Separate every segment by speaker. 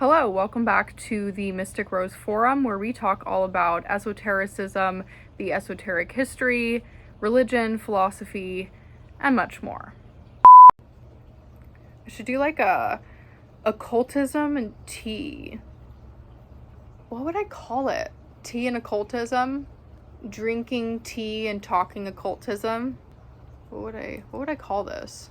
Speaker 1: Hello, welcome back to the Mystic Rose Forum, where we talk all about esotericism, the esoteric history, religion, philosophy, and much more. I should do like a occultism and tea. What would I call it? Tea and occultism? Drinking tea and talking occultism? What would I call this?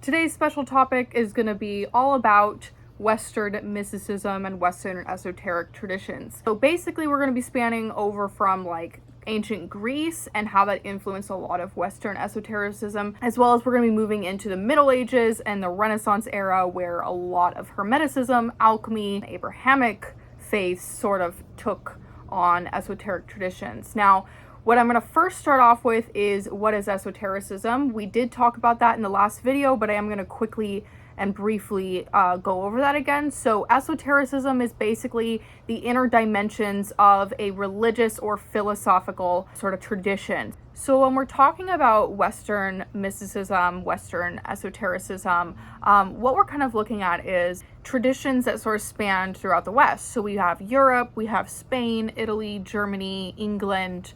Speaker 1: Today's special topic is going to be all about Western mysticism and Western esoteric traditions. So basically we're going to be spanning over from like ancient Greece and how that influenced a lot of Western esotericism, as well as we're going to be moving into the Middle Ages and the Renaissance era, where a lot of Hermeticism, alchemy, Abrahamic faiths sort of took on esoteric traditions. Now, what I'm going to first start off with is what is esotericism. We did talk about that in the last video, but I am going to quickly and briefly go over that again. So esotericism is basically the inner dimensions of a religious or philosophical sort of tradition. So when we're talking about Western mysticism, Western esotericism, what we're kind of looking at is traditions that sort of span throughout the West. So we have Europe, we have Spain, Italy, Germany, England,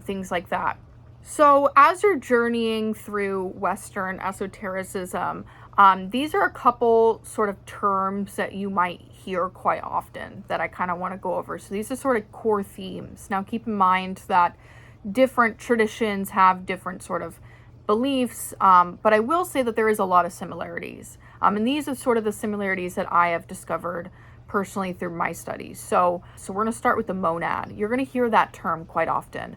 Speaker 1: things like that. So as you're journeying through Western esotericism, these are a couple sort of terms that you might hear quite often that I kind of want to go over. So these are sort of core themes. Now keep in mind that different traditions have different sort of beliefs, but I will say that there is a lot of similarities. And these are sort of the similarities that I have discovered personally through my studies. So we're going to start with the monad. You're going to hear that term quite often.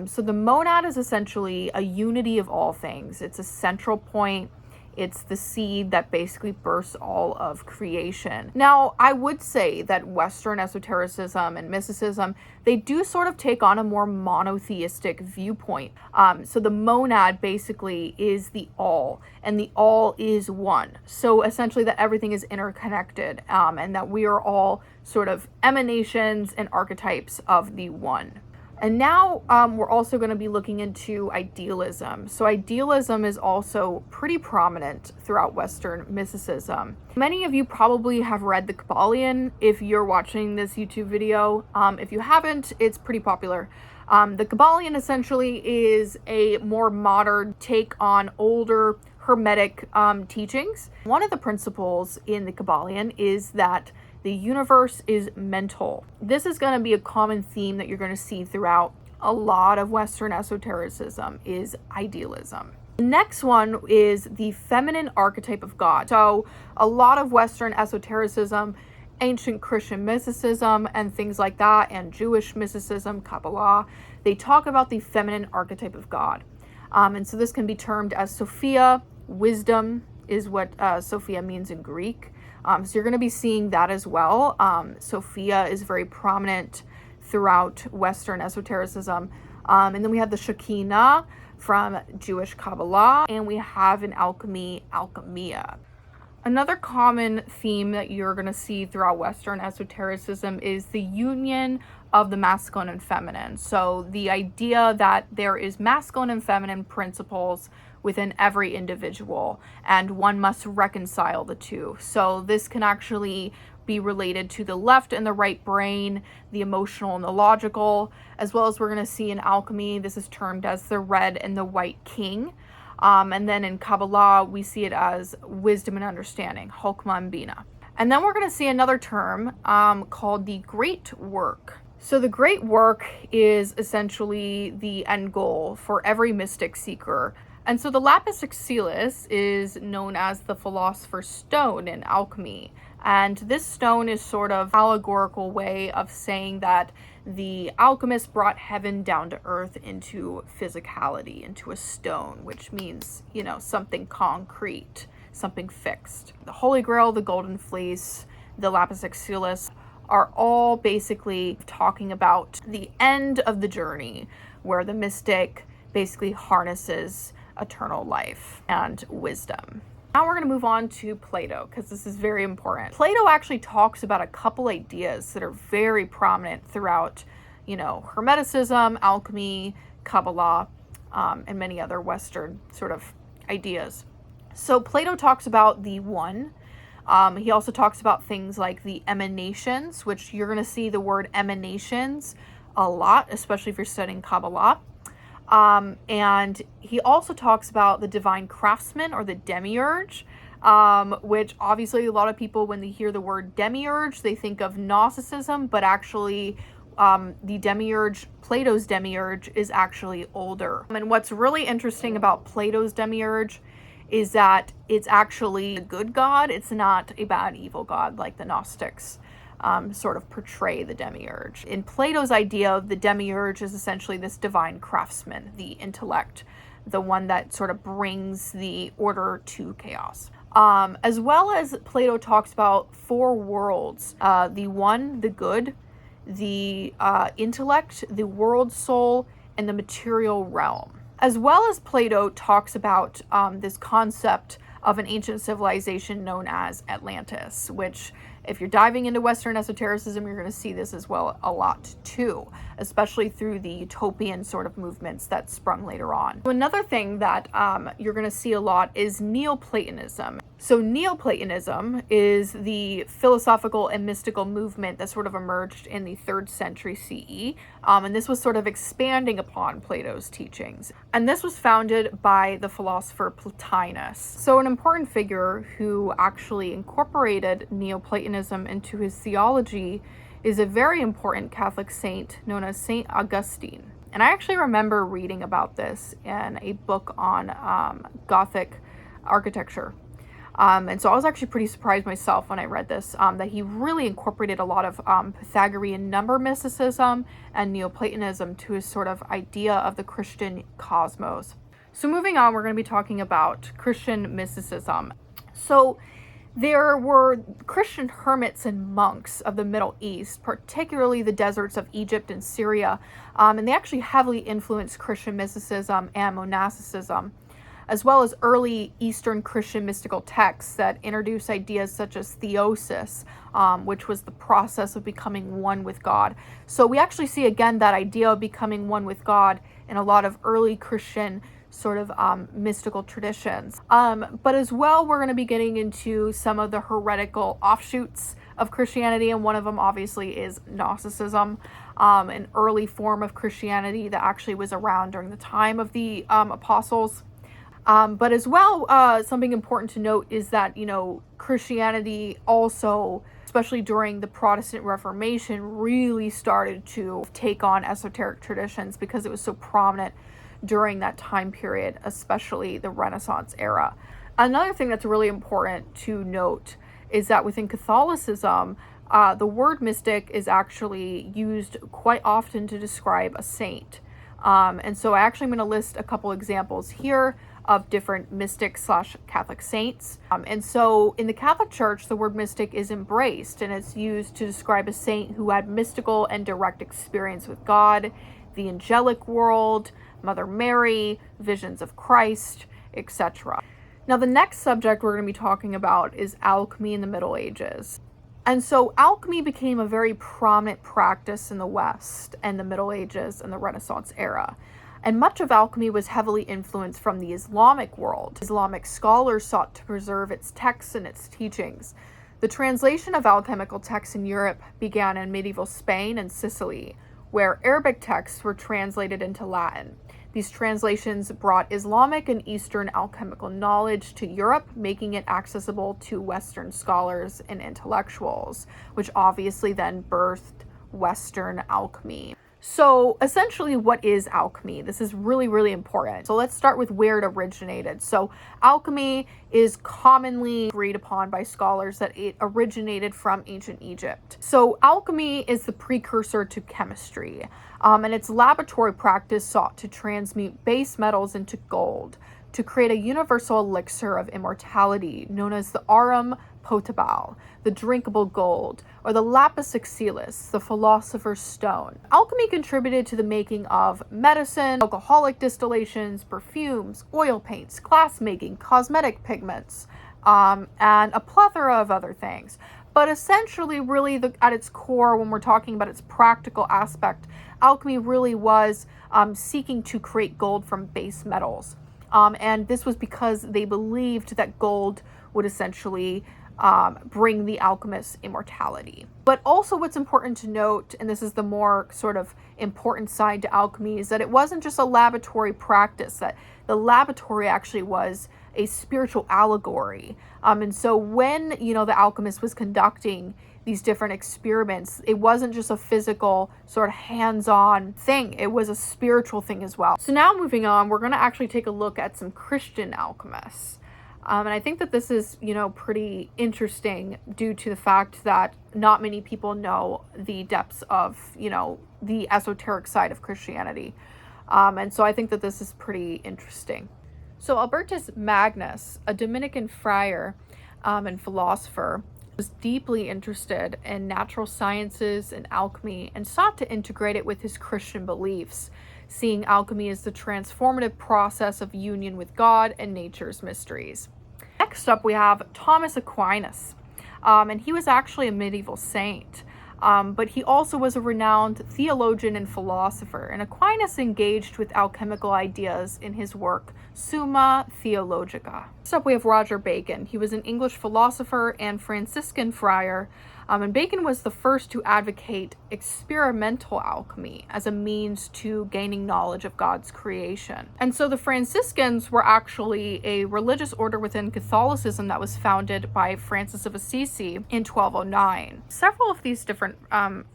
Speaker 1: So the monad is essentially a unity of all things. It's a central point. It's the seed that basically bursts all of creation. Now, I would say that Western esotericism and mysticism, they do sort of take on a more monotheistic viewpoint. So the monad basically is the all, and the all is one. So essentially that everything is interconnected, and that we are all sort of emanations and archetypes of the one. And now we're also going to be looking into idealism. So idealism is also pretty prominent throughout Western mysticism. Many of you probably have read the Kabbalion if you're watching this YouTube video. If you haven't, it's pretty popular. The Kabbalion essentially is a more modern take on older Hermetic teachings. One of the principles in the Kabbalion is that the universe is mental. This is going to be a common theme that you're going to see throughout a lot of Western esotericism is idealism. The next one is the feminine archetype of God. So a lot of Western esotericism, ancient Christian mysticism and things like that, and Jewish mysticism, Kabbalah, they talk about the feminine archetype of God. And so this can be termed as Sophia. Wisdom is what Sophia means in Greek. So you're going to be seeing that as well. Sophia is very prominent throughout Western esotericism. And then we have the Shekinah from Jewish Kabbalah, and we have in alchemy, Alchemia. Another common theme that you're going to see throughout Western esotericism is the union of the masculine and feminine. So the idea that there is masculine and feminine principles within every individual, and one must reconcile the two. So this can actually be related to the left and the right brain, the emotional and the logical, as well as we're going to see in alchemy, this is termed as the red and the white king. And then in Kabbalah, we see it as wisdom and understanding, Chokmah and Bina. And then we're going to see another term called the great work. So the great work is essentially the end goal for every mystic seeker. And so the lapis lazuli is known as the philosopher's stone in alchemy. And this stone is sort of allegorical way of saying that the alchemists brought heaven down to earth into physicality, into a stone, which means, you know, something concrete, something fixed. The Holy Grail, the Golden Fleece, the lapis lazuli are all basically talking about the end of the journey where the mystic basically harnesses eternal life and wisdom. Now we're going to move on to Plato, because this is very important. Plato actually talks about a couple ideas that are very prominent throughout, Hermeticism, alchemy, Kabbalah, and many other Western sort of ideas. So Plato talks about the one. He also talks about things like the emanations, which you're going to see the word emanations a lot, especially if you're studying Kabbalah. And he also talks about the divine craftsman or the demiurge, which obviously a lot of people, when they hear the word demiurge, they think of Gnosticism, but actually the demiurge, Plato's demiurge, is actually older. And what's really interesting about Plato's demiurge is that it's actually a good god. It's not a bad, evil god like the Gnostics sort of portray the demiurge. In Plato's idea, the demiurge is essentially this divine craftsman, the intellect, the one that sort of brings the order to chaos. As well as Plato talks about four worlds, the one, the good, the intellect, the world soul, and the material realm. As well as Plato talks about this concept of an ancient civilization known as Atlantis, which, if you're diving into Western esotericism, you're going to see this as well a lot too, especially through the utopian sort of movements that sprung later on. So another thing that you're going to see a lot is Neoplatonism. So Neoplatonism is the philosophical and mystical movement that sort of emerged in the 3rd century CE, and this was sort of expanding upon Plato's teachings. And this was founded by the philosopher Plotinus. So an important figure who actually incorporated Neoplatonism into his theology is a very important Catholic saint known as Saint Augustine. And I actually remember reading about this in a book on Gothic architecture. And so I was actually pretty surprised myself when I read this, that he really incorporated a lot of Pythagorean number mysticism and Neoplatonism to his sort of idea of the Christian cosmos. So moving on, we're going to be talking about Christian mysticism. So there were Christian hermits and monks of the Middle East, particularly the deserts of Egypt and Syria, and they actually heavily influenced Christian mysticism and monasticism, as well as early Eastern Christian mystical texts that introduce ideas such as theosis, which was the process of becoming one with God. So we actually see again that idea of becoming one with God in a lot of early Christian sort of mystical traditions. But as well, we're going to be getting into some of the heretical offshoots of Christianity, and one of them obviously is Gnosticism, an early form of Christianity that actually was around during the time of the apostles. But as well, something important to note is that, Christianity also, especially during the Protestant Reformation, really started to take on esoteric traditions because it was so prominent during that time period, especially the Renaissance era. Another thing that's really important to note is that within Catholicism, the word mystic is actually used quite often to describe a saint. And so I actually am going to list a couple examples here of different mystic/Catholic saints. And so in the Catholic Church, the word mystic is embraced, and it's used to describe a saint who had mystical and direct experience with God, the angelic world, Mother Mary, visions of Christ, etc. Now, the next subject we're going to be talking about is alchemy in the Middle Ages. And so alchemy became a very prominent practice in the West and the Middle Ages and the Renaissance era. And much of alchemy was heavily influenced from the Islamic world. Islamic scholars sought to preserve its texts and its teachings. The translation of alchemical texts in Europe began in medieval Spain and Sicily, where Arabic texts were translated into Latin. These translations brought Islamic and Eastern alchemical knowledge to Europe, making it accessible to Western scholars and intellectuals, which obviously then birthed Western alchemy. So essentially, what is alchemy? This is really, really important. So let's start with where it originated. So alchemy is commonly agreed upon by scholars that it originated from ancient Egypt. So alchemy is the precursor to chemistry, and its laboratory practice sought to transmute base metals into gold to create a universal elixir of immortality known as the aurum potable, the drinkable gold, or the lapis exilis, the philosopher's stone. Alchemy contributed to the making of medicine, alcoholic distillations, perfumes, oil paints, glass making, cosmetic pigments, and a plethora of other things. But essentially, really, at its core, when we're talking about its practical aspect, alchemy really was seeking to create gold from base metals. And this was because they believed that gold would essentially bring the alchemists immortality. But also what's important to note, and this is the more sort of important side to alchemy, is that it wasn't just a laboratory practice, that the laboratory actually was a spiritual allegory. And so when, the alchemist was conducting these different experiments, it wasn't just a physical sort of hands-on thing, it was a spiritual thing as well. So now moving on, we're going to actually take a look at some Christian alchemists. And I think that this is, pretty interesting due to the fact that not many people know the depths of, the esoteric side of Christianity. And so I think that this is pretty interesting. So Albertus Magnus, a Dominican friar and philosopher, was deeply interested in natural sciences and alchemy and sought to integrate it with his Christian beliefs, seeing alchemy as the transformative process of union with God and nature's mysteries. Next up, we have Thomas Aquinas, and he was actually a medieval saint, but he also was a renowned theologian and philosopher, and Aquinas engaged with alchemical ideas in his work Summa Theologica. Next up, we have Roger Bacon. He was an English philosopher and Franciscan friar, and Bacon was the first to advocate experimental alchemy as a means to gaining knowledge of God's creation. And so the Franciscans were actually a religious order within Catholicism that was founded by Francis of Assisi in 1209. Several of these different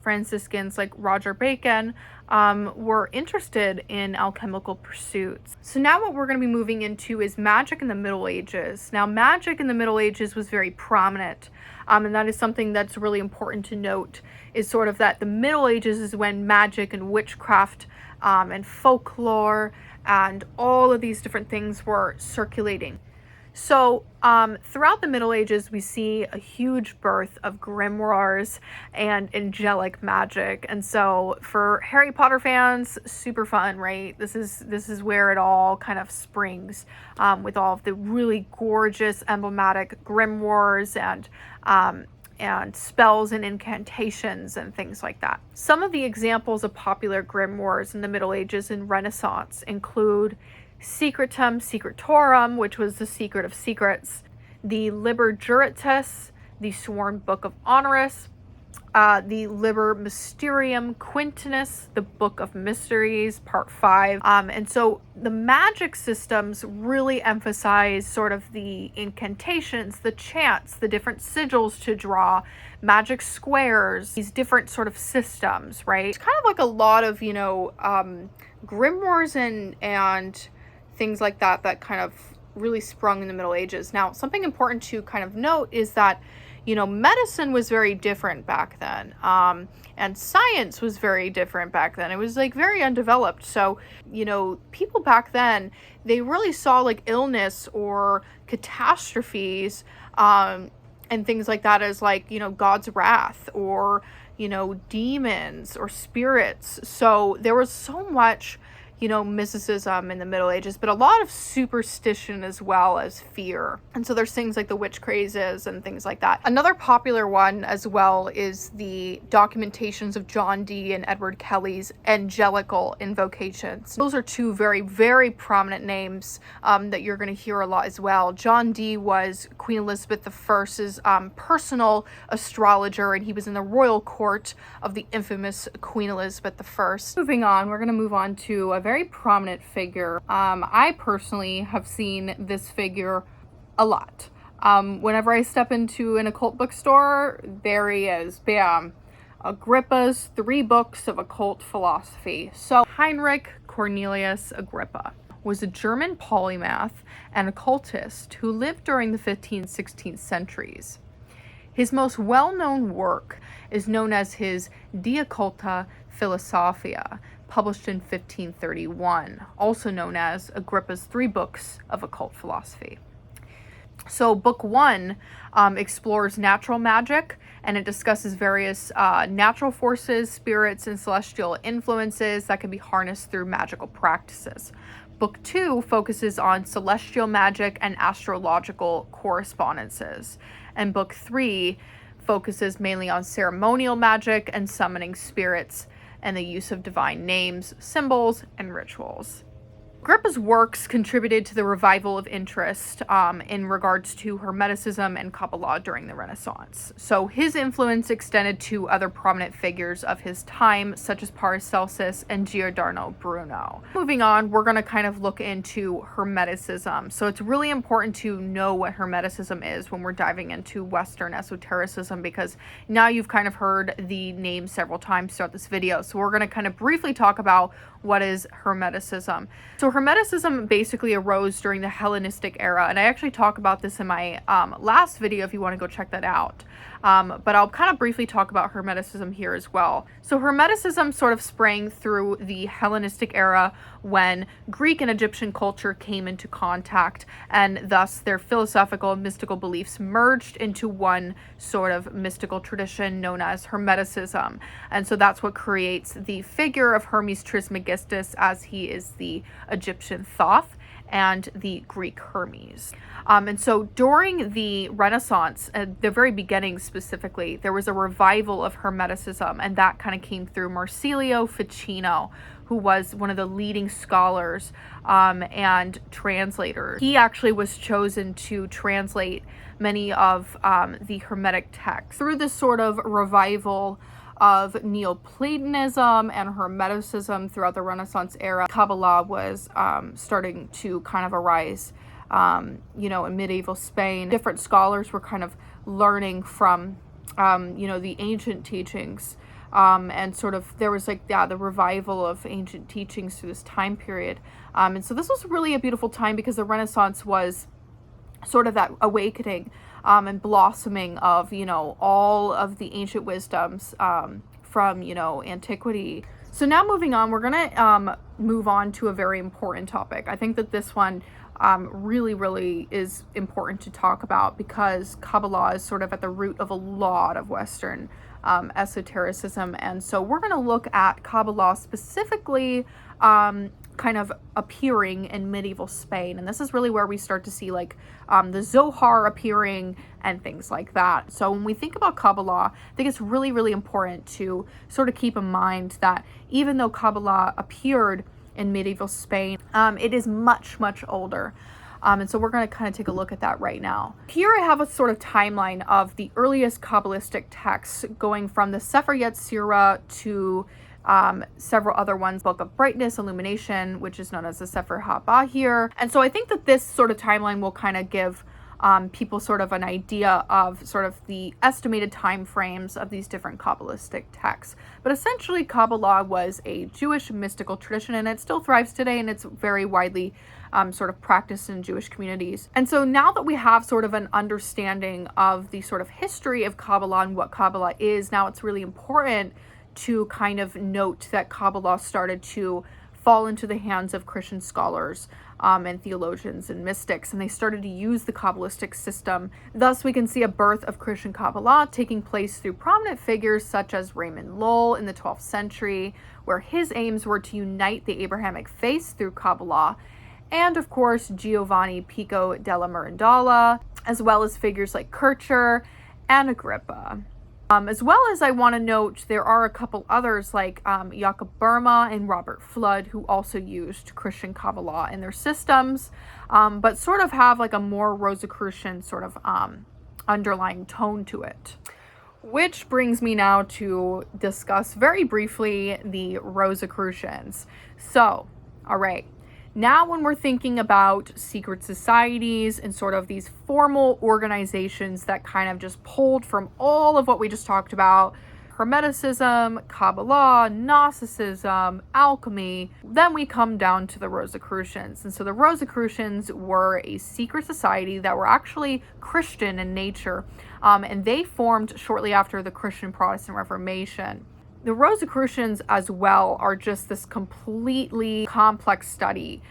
Speaker 1: Franciscans, like Roger Bacon, were interested in alchemical pursuits. So now what we're going to be moving into is magic in the Middle Ages. Now, magic in the Middle Ages was very prominent, and that is something that's really important to note, is sort of that the Middle Ages is when magic and witchcraft and folklore and all of these different things were circulating. So throughout the Middle Ages, we see a huge birth of grimoires and angelic magic. And so for Harry Potter fans, super fun, right? This is where it all kind of springs, with all of the really gorgeous emblematic grimoires and spells and incantations and things like that. Some of the examples of popular grimoires in the Middle Ages and Renaissance include Secretum Secretorum, which was the secret of secrets, the Liber Juratus, the Sworn Book of Honoris, the Liber Mysterium Quintinus, the Book of Mysteries, Part 5. And so the magic systems really emphasize sort of the incantations, the chants, the different sigils to draw, magic squares, these different sort of systems, right? It's kind of like a lot of, grimoires and things like that kind of really sprung in the Middle Ages. Now, something important to kind of note is that, medicine was very different back then, and science was very different back then. It was like very undeveloped. So, people back then, they really saw like illness or catastrophes and things like that as like, God's wrath or, demons or spirits. So there was so much mysticism in the Middle Ages, but a lot of superstition as well as fear. And so there's things like the witch crazes and things like that. Another popular one as well is the documentations of John Dee and Edward Kelly's angelical invocations. Those are two very, very prominent names that you're going to hear a lot as well. John Dee was Queen Elizabeth I's personal astrologer, and he was in the royal court of the infamous Queen Elizabeth I. Moving on, we're going to move on to a very prominent figure. I personally have seen this figure a lot. Whenever I step into an occult bookstore, there he is, bam. Agrippa's 3 books of occult philosophy. So Heinrich Cornelius Agrippa was a German polymath and occultist who lived during the 15th, 16th centuries. His most well-known work is known as his De Occulta Philosophia, published in 1531, also known as Agrippa's 3 books of occult philosophy. So book 1 explores natural magic, and it discusses various natural forces, spirits, and celestial influences that can be harnessed through magical practices. Book 2 focuses on celestial magic and astrological correspondences. And book 3 focuses mainly on ceremonial magic and summoning spirits and the use of divine names, symbols, and rituals. Agrippa's works contributed to the revival of interest in regards to Hermeticism and Kabbalah during the Renaissance. So his influence extended to other prominent figures of his time, such as Paracelsus and Giordano Bruno. Moving on, we're going to kind of look into Hermeticism. So it's really important to know what Hermeticism is when we're diving into Western esotericism, because now you've kind of heard the name several times throughout this video. So we're going to kind of briefly talk about what is Hermeticism. So Hermeticism basically arose during the Hellenistic era, and I actually talk about this in my last video if you want to go check that out. But I'll kind of briefly talk about Hermeticism here as well. So Hermeticism sort of sprang through the Hellenistic era when Greek and Egyptian culture came into contact, and thus their philosophical and mystical beliefs merged into one sort of mystical tradition known as Hermeticism. And so that's what creates the figure of Hermes Trismegistus, as he is the Egyptian Thoth and the Greek Hermes. And so during the Renaissance, at the very beginning specifically, there was a revival of Hermeticism, and that kind of came through Marsilio Ficino, who was one of the leading scholars and translators. He actually was chosen to translate many of the Hermetic texts. Through this sort of revival of Neoplatonism and Hermeticism throughout the Renaissance era, Kabbalah was starting to kind of arise, in medieval Spain. Different scholars were kind of learning from, the ancient teachings, and sort of there was the revival of ancient teachings through this time period. And so this was really a beautiful time, because the Renaissance was sort of that awakening and blossoming of, all of the ancient wisdoms from, antiquity. So now moving on, we're going to move on to a very important topic. I think that this one really is important to talk about, because Kabbalah is sort of at the root of a lot of Western esotericism. And so we're going to look at Kabbalah specifically kind of appearing in medieval Spain. And this is really where we start to see the Zohar appearing and things like that. So when we think about Kabbalah, I think it's really important to sort of keep in mind that even though Kabbalah appeared in medieval Spain, it is much older. And so we're going to kind of take a look at that right now. Here I have a sort of timeline of the earliest Kabbalistic texts, going from the Sefer Yetzirah to several other ones, Book of Brightness, Illumination, which is known as the Sefer HaBahir. And so I think that this sort of timeline will kind of give people sort of an idea of sort of the estimated time frames of these different Kabbalistic texts. But essentially, Kabbalah was a Jewish mystical tradition, and it still thrives today, and it's very widely sort of practiced in Jewish communities. And so now that we have sort of an understanding of the sort of history of Kabbalah and what Kabbalah is, now it's really important to kind of note that Kabbalah started to fall into the hands of Christian scholars and theologians and mystics, and they started to use the Kabbalistic system. Thus, we can see a birth of Christian Kabbalah taking place through prominent figures such as Raymond Lull in the 12th century, where his aims were to unite the Abrahamic faith through Kabbalah, and of course Giovanni Pico della Mirandola, as well as figures like Kircher and Agrippa. As well as I want to note, there are a couple others like Jakob Burma and Robert Flood, who also used Christian Kabbalah in their systems, but sort of have like a more Rosicrucian sort of underlying tone to it. Which brings me now to discuss very briefly the Rosicrucians. So, all right. Now when we're thinking about secret societies and sort of these formal organizations that kind of just pulled from all of what we just talked about, Hermeticism, Kabbalah, Gnosticism, alchemy, then we come down to the Rosicrucians. And so the Rosicrucians were a secret society that were actually Christian in nature, and they formed shortly after the Christian Protestant Reformation. The Rosicrucians as well are just this completely complex study,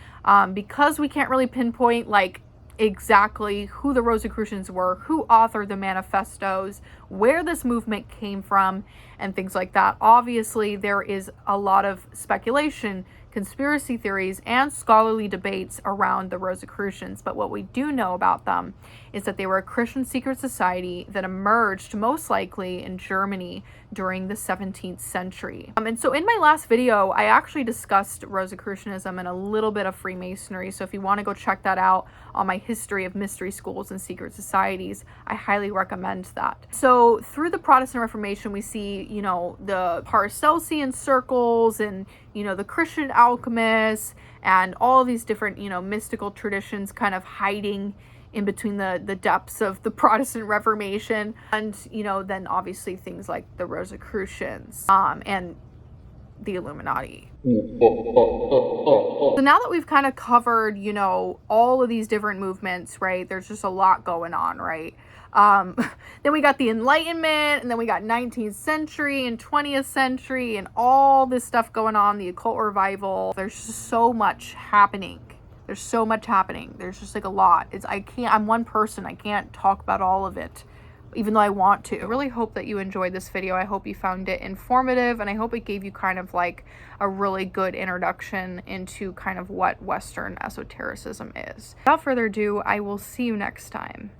Speaker 1: because we can't really pinpoint like exactly who the Rosicrucians were, who authored the manifestos, where this movement came from, and things like that. Obviously, there is a lot of speculation, conspiracy theories, and scholarly debates around the Rosicrucians, but what we do know about them is that they were a Christian secret society that emerged most likely in Germany during the 17th century. And so in my last video, I actually discussed Rosicrucianism and a little bit of Freemasonry, so if you want to go check that out on my history of mystery schools and secret societies, I highly recommend that. So through the Protestant Reformation, we see, you know, the Paracelsian circles and, you know, the Christian alchemists and all of these different, you know, mystical traditions kind of hiding in between the depths of the Protestant Reformation. And, you know, then obviously things like the Rosicrucians and the Illuminati. So now that we've kind of covered, you know, all of these different movements, right, there's just a lot going on, right? Then we got the Enlightenment, and then we got 19th century and 20th century and all this stuff going on, the occult revival. There's just so much happening. There's so much happening. There's just like a lot. I'm one person. I can't talk about all of it, even though I want to. I really hope that you enjoyed this video. I hope you found it informative, and I hope it gave you kind of like a really good introduction into kind of what Western esotericism is. Without further ado, I will see you next time.